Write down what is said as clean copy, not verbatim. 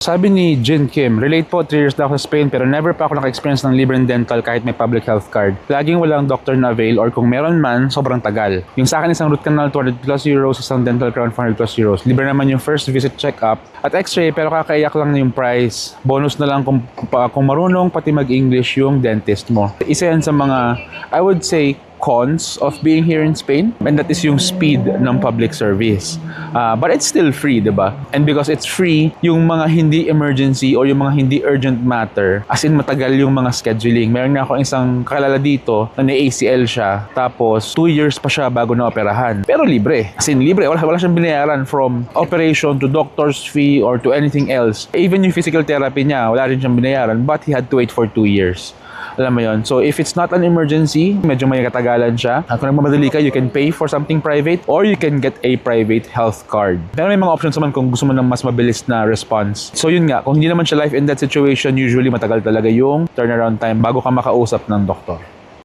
Sabi ni Jin Kim, relate po, 3 years na ako sa Spain pero never pa ako naka-experience ng libre dental kahit may public health card. Laging walang doctor na avail or kung meron man, sobrang tagal. Yung sa akin isang root canal 200 plus euros, isang dental crown 400 plus euros. Libre naman yung first visit check-up at x-ray pero kakaiyak lang na yung price. Bonus na lang kung marunong pati mag-English yung dentist mo. Isa yan sa mga, I would say, cons of being here in Spain, and that is yung speed ng public service. But it's still free, diba? And because it's free, yung mga hindi emergency or yung mga hindi urgent matter, as in matagal yung mga scheduling. Meron nga ako isang kakilala dito na ACL siya, tapos 2 years pa siya bago na operahan. Pero libre. As in libre, wala siyang binayaran from operation to doctor's fee or to anything else. Even yung physical therapy niya, wala rin siyang binayaran, but he had to wait for 2 years. Alam mo yun. So, if it's not an emergency, medyo may katagalan siya. Kung nagmamadali ka, you can pay for something private or you can get a private health card. Pero may mga options naman kung gusto mo ng mas mabilis na response. So, yun nga. Kung hindi naman siya life and death situation, usually matagal talaga yung turnaround time bago ka makausap ng doktor.